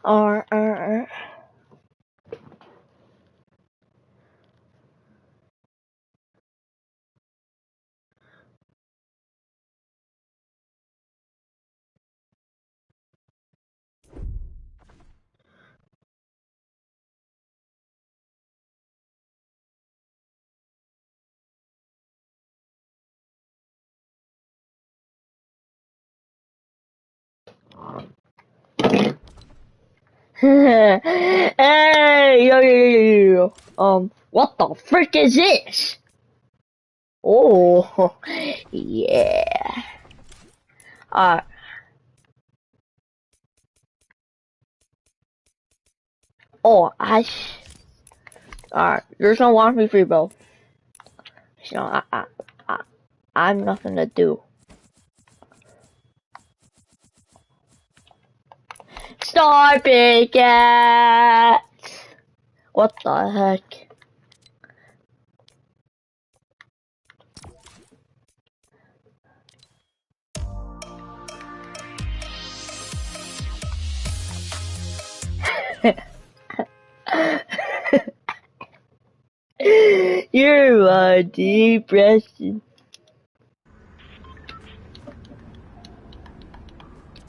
R R. Hey, yo. What the frick is this? Oh, yeah. Uh, oh, you're gonna want me free, bro. You know, I, I'm nothing to do. Star pickaxe! What the heck? You're a depression.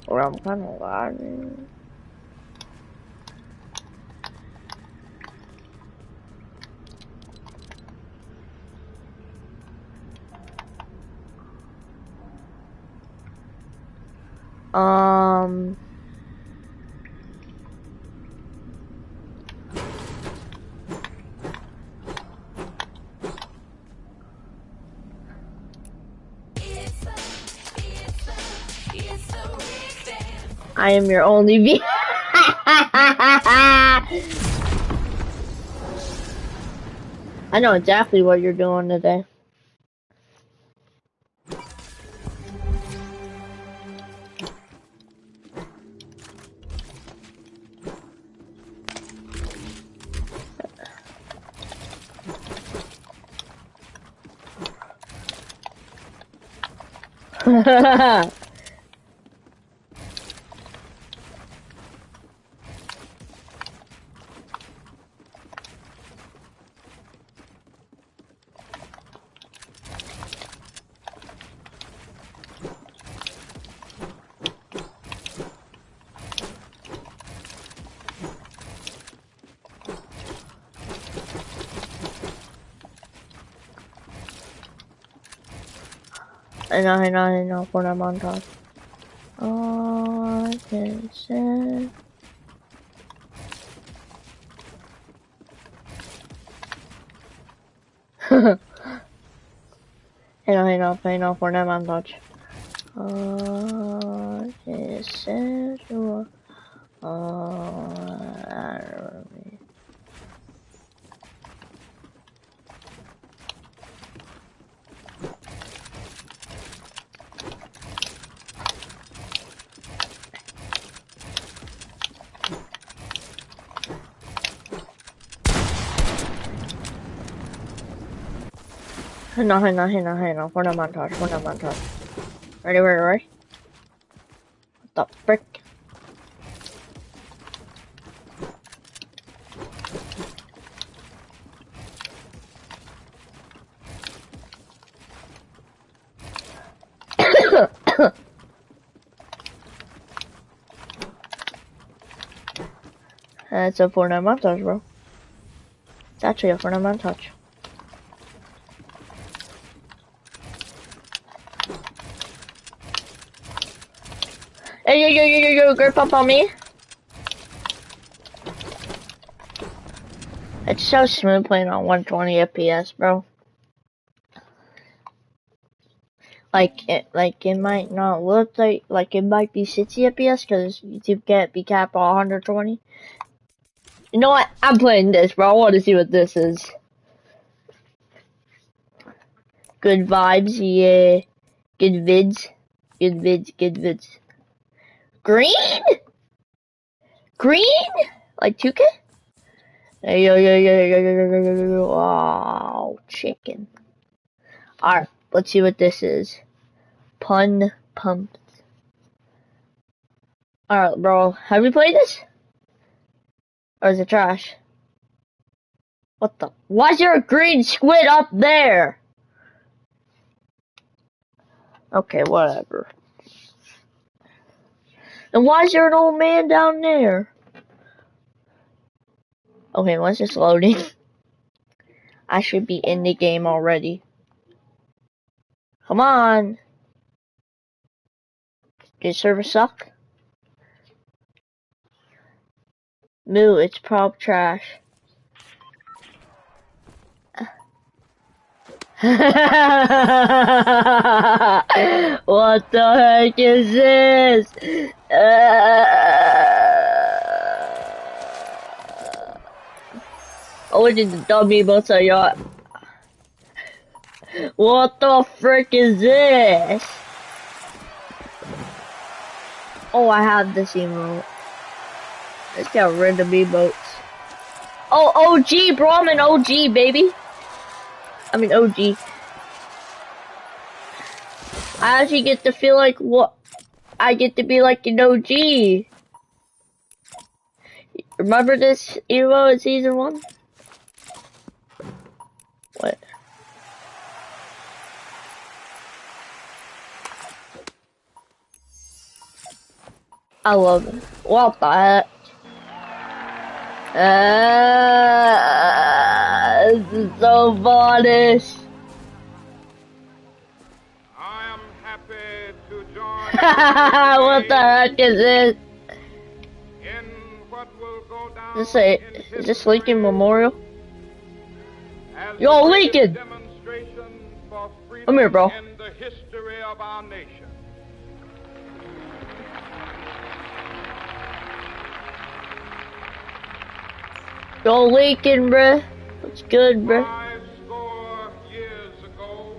Or I'm kind of lying. I am your only I know exactly what you're doing today. I know, for that montage. I can say. I know, for that montage. It's sensual. Hang on, for the montage. Ready? What the frick? It's a Fortnite montage, bro. It's actually a Fortnite montage. Hey, yo, grip up on me. It's so smooth playing on 120 FPS, bro. It might not look like it might be 60 FPS because YouTube can't be capped on 120. You know what? I'm playing this, bro. I want to see what this is. Good vibes, yeah. Good vids. Green? Green? Like 2K? Hey, yo. Wow, chicken. Alright, let's see what this is. Pun pumped. Alright, bro. Have you played this? Or is it trash? What the? Why is there a green squid up there? Okay, whatever. And why is there an old man down there? Okay, once it's loading, I should be in the game already. Come on. Did server suck? Moo, it's prob trash. What the heck is this? Oh, it is the dummy boats I got. What the frick is this? Oh, I have this emote. Let's get rid of emotes. Oh, OG, bro, I'm an OG, baby. I mean, OG. I actually get to feel like what? I get to be like an OG. Remember this emote in season 1? What? I love it. What the heck? This is so funny. I am happy to join What the heck is this? in what will go down Is this Lincoln Memorial? as Yo, the Lincoln! demonstration for freedom Come here, bro. in the history of our nation. Yo, Lincoln, bruh. What's good, bruh? 5 years ago,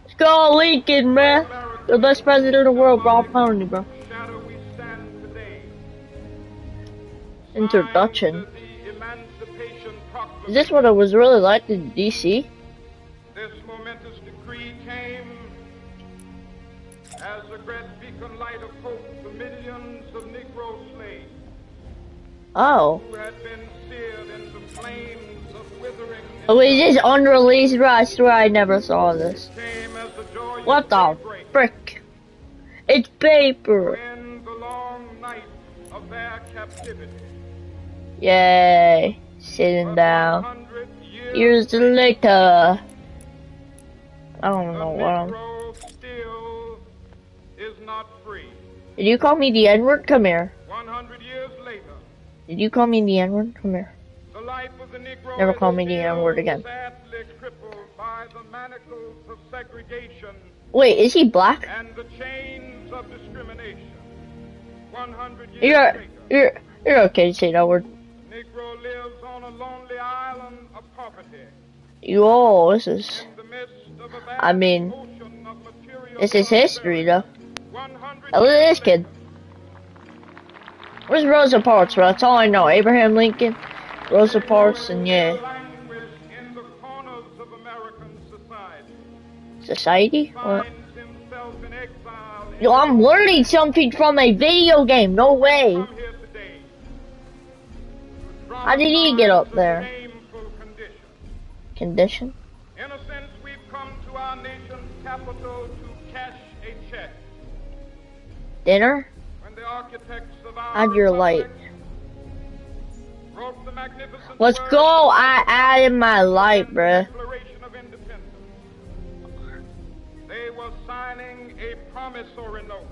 Let's go, Lincoln, bruh. The best president in the world, bro. I'm proud of you, bro. shadow we stand today. Introduction. Signed the Emancipation Is this what it was really like in DC? This momentous decree came as a great beacon light of hope to millions of Negro slaves Oh. who had been seared in the flames of withering. Oh, wait, is this unreleased, bro? I swear I never saw this. Came as the joyous What the daybreak frick? It's paper. in the long night of their captivity. Yay. Sitting down. 100 Years later. I don't the know what I'm... Negro still is not free. Did you call me the N-word? Come here. 100 years later, Did you call me the N-word? Come here. the life of the Negro Never is call me the still N-word again. sadly crippled by the manacles of segregation Wait, is he black? and the chains of discrimination. 100 years later, You're okay to say that word. Negro lives on a lonely island of poverty Yo, this is... in the midst of a vast I mean, ocean of material this is history, though. 100 Now look at years this kid. Where's Rosa Parks, bro? That's all I know. Abraham Lincoln, Rosa Parks, and yeah. language in the corners of American society. Society? What? Finds himself in exile in Yo, I'm learning something from a video game. No way. come here today. How did he get up there? Shameful condition. Condition? In a sense, we've come to our nation's capital to cash a check. Dinner? When the architects of our Add your light. republic wrote the magnificent Let's words go. I added my light, bruh. Declaration of Independence. They were signing a promissory note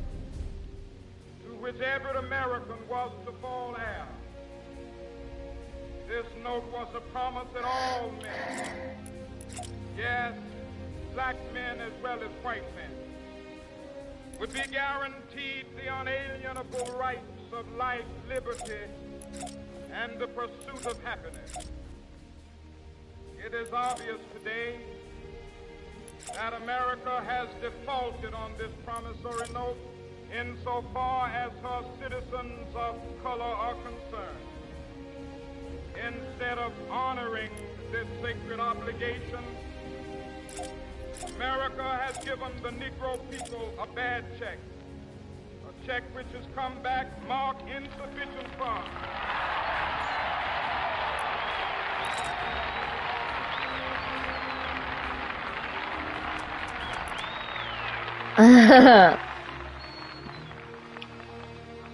to which every American was to fall heir. This note was a promise that all men, yes, black men as well as white men, would be guaranteed the unalienable rights of life, liberty, and the pursuit of happiness. It is obvious today that America has defaulted on this promissory note insofar as her citizens of color are concerned. Instead of honoring this sacred obligation, America has given the Negro people a bad check, a check which has come back marked insufficient funds.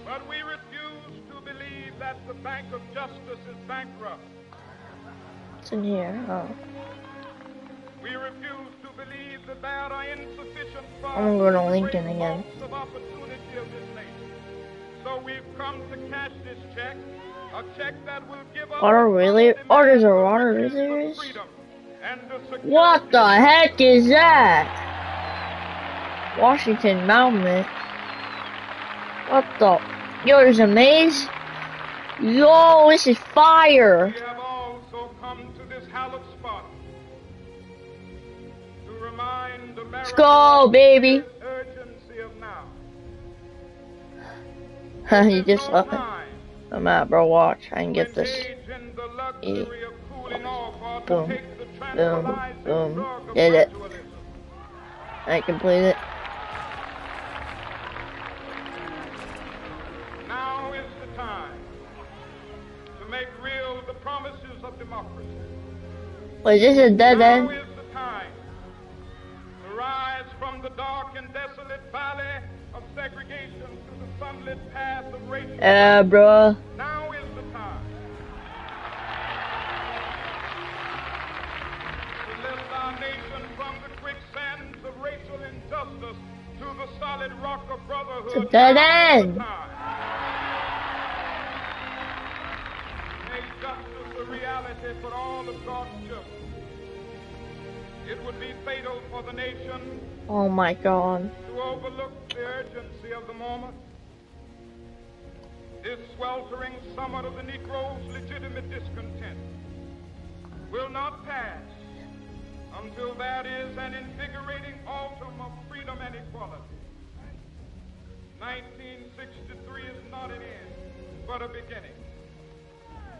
But we refuse to believe that the Bank of Justice is bankrupt. It's in here. Oh. We refuse to believe that there are insufficient funds I'm gonna go to to Lincoln create again. vaults of opportunity of this nation. So we've come to cash this check, a check that will give us Water really? Oh, there's a water really? freedom and the security. What the heck is that? Washington Monument. What the? Yo, there's a maze? Yo, this is fire. We have also come to this hallowed spot to remind America Let's go, baby. of the urgency of now. You just left it. I'm out, bro. Watch. I can get this. E. Boom. Boom. Boom. Did it. I completed it. Now is the time to make real the promises of democracy. Wait, is this a dead end? Now is the time to rise from the dark and desolate valley of segregation to the sunlit path of racial. Yeah, bro. Now is the time to lift our nation from the quicksands of racial injustice to the solid rock of brotherhood. It's a dead end. Make justice a reality for all of God's children. It would be fatal for the nation Oh my god. to overlook the urgency of the moment. This sweltering summit of the Negro's legitimate discontent will not pass until there is an invigorating autumn of freedom and equality. 1963 is not an end, but a beginning.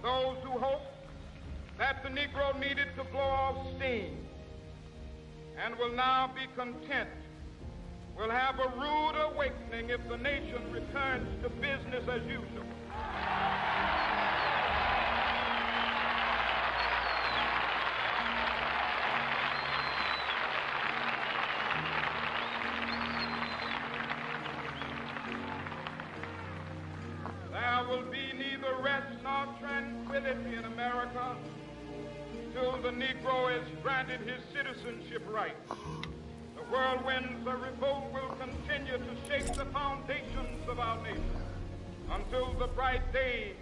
Those who hope that the Negro needed to blow off steam and will now be content will have a rude awakening if the nation returns to business as usual. There will be neither rest nor tranquility in America till the Negro is granted his citizenship rights. The whirlwinds of revolt will continue to shake the foundations of our nation until the bright day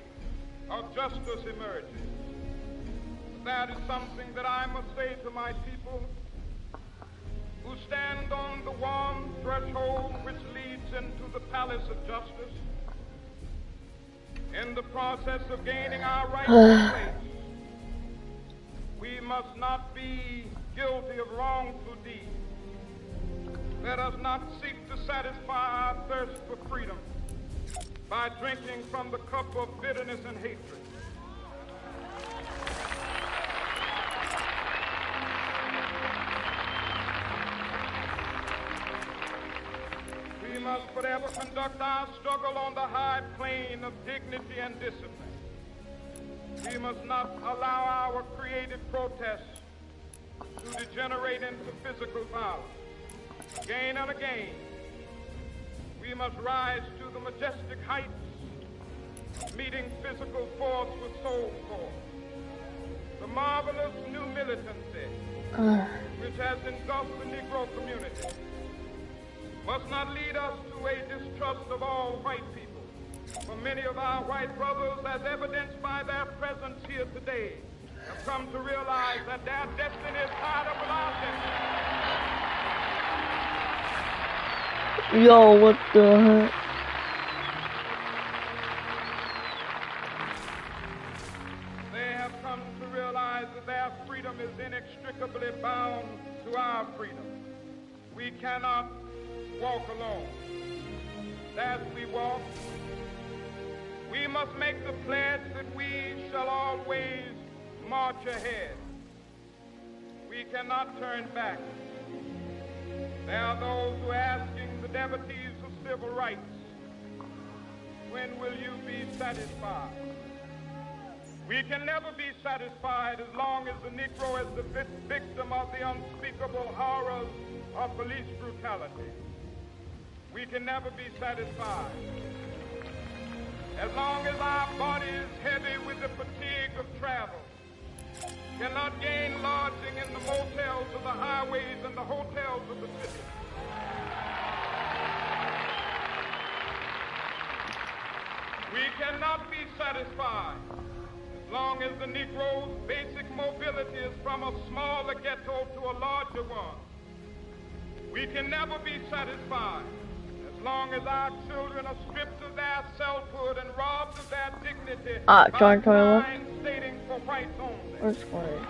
of justice emerges. That is something that I must say to my people who stand on the warm threshold which leads into the palace of justice. In the process of gaining our rightful place, we must not be guilty of wrongful deeds. Let us not seek to satisfy our thirst for freedom by drinking from the cup of bitterness and hatred. We must forever conduct our struggle on the high plane of dignity and discipline. We must not allow our creative protests to degenerate into physical violence. Again and again, we must rise to the majestic heights, meeting physical force with soul force. The marvelous new militancy which has engulfed the Negro community must not lead us to a distrust of all white people. For many of our white brothers, as evidenced by their presence here today, have come to realize that their destiny is tied up with our destiny. Yo, what the heck? They have come to realize that their freedom is inextricably bound to our freedom. We cannot walk alone. As we walk, we must make the pledge that we shall always march ahead. We cannot turn back. There are those who are asking the devotees of civil rights, when will you be satisfied? We can never be satisfied as long as the Negro is the victim of the unspeakable horrors of police brutality. We can never be satisfied as long as our body is heavy with the fatigue of travel, cannot gain lodging in the motels of the highways and the hotels of the city. We cannot be satisfied as long as the Negro's basic mobility is from a smaller ghetto to a larger one. We can never be satisfied as long as our children are stripped of their selfhood and robbed of their dignity by signs stating for whites only. Where's Corey?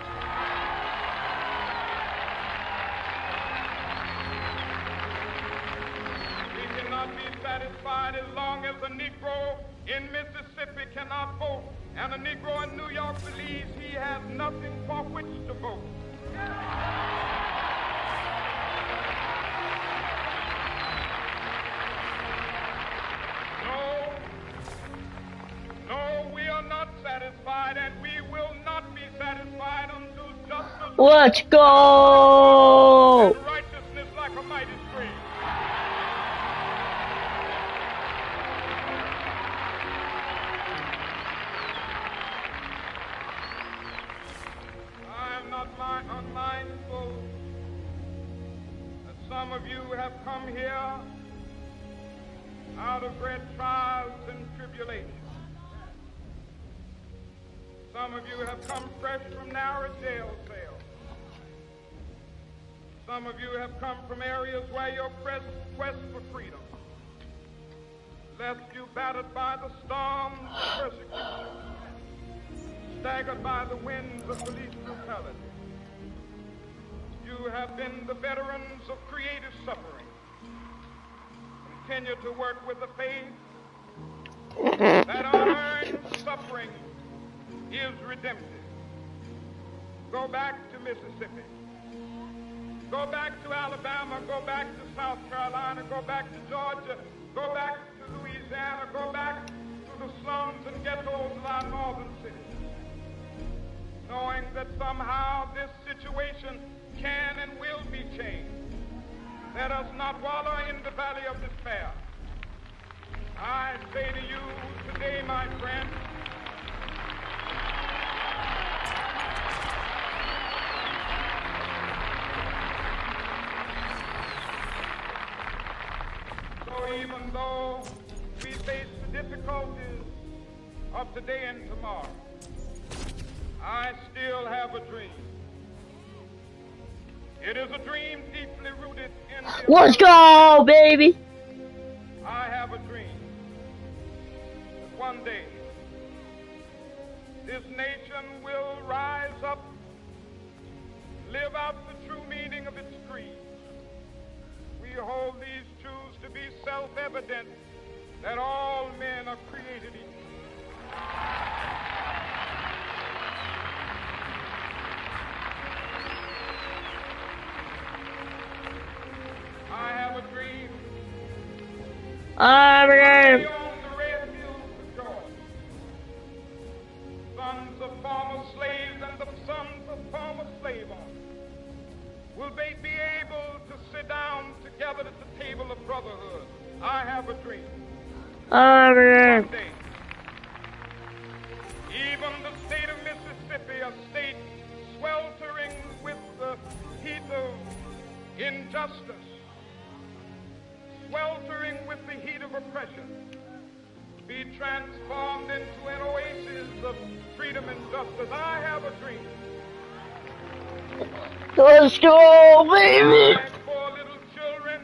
We cannot be satisfied as long as a Negro in Mississippi cannot vote and a Negro in New York believes he has nothing for which to vote. No, we are not satisfied, and we will not be satisfied until justice. Let's go! And righteousness like a mighty stream. I am not unmindful that some of you have come here out of great trials and tribulations. Some of you have come fresh from narrow jail cells. Some of you have come from areas where your quest for freedom left you battered by the storms of persecution, staggered by the winds of police brutality. You have been the veterans of creative suffering. Continue to work with the faith that unearned suffering is redemptive. Go back to Mississippi. Go back to Alabama. Go back to South Carolina. Go back to Georgia. Go back to Louisiana. Go back to the slums and ghettos of our northern cities. Knowing that somehow this situation can and will be changed. Let us not wallow in the valley of despair. I say to you today, my friend, so even though we face the difficulties of today and tomorrow, I still have a dream. It is a dream deeply rooted in the Let's go, baby! I have a dream that one day this nation will rise up, live out the true meaning of its creed. We hold these truths to be self-evident that all men are created equal. I have a dream. I'm On the red hills of Georgia, sons of former slaves and the sons of former slave owners will they be able to sit down together at the table of brotherhood. I have a dream. One day, even the state of Mississippi, a state sweltering with the heat of injustice, sweltering with the heat of oppression, be transformed into an oasis of freedom and justice. I have a dream. Let's go, baby! My four little children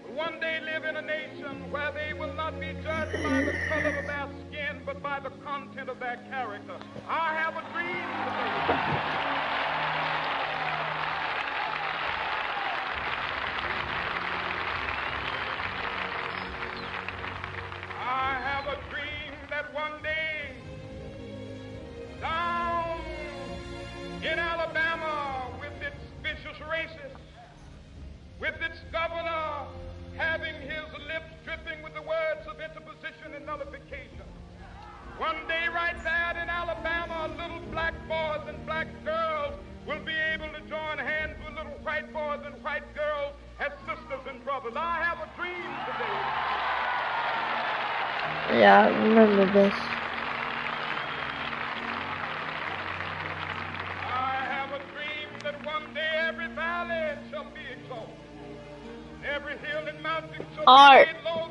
will one day live in a nation where they will not be judged by the color of their skin, but by the content of their character. I have a dream today. I have a dream that one day, down in Alabama, with its vicious racists, with its governor having his lips dripping with the words of interposition and nullification, one day right there black boys and black girls will be able to join hands with little white boys and white girls as sisters and brothers. I have a dream today. Yeah, I remember this. I have a dream that one day every valley shall be exalted. Every hill and mountain shall be Art. made low.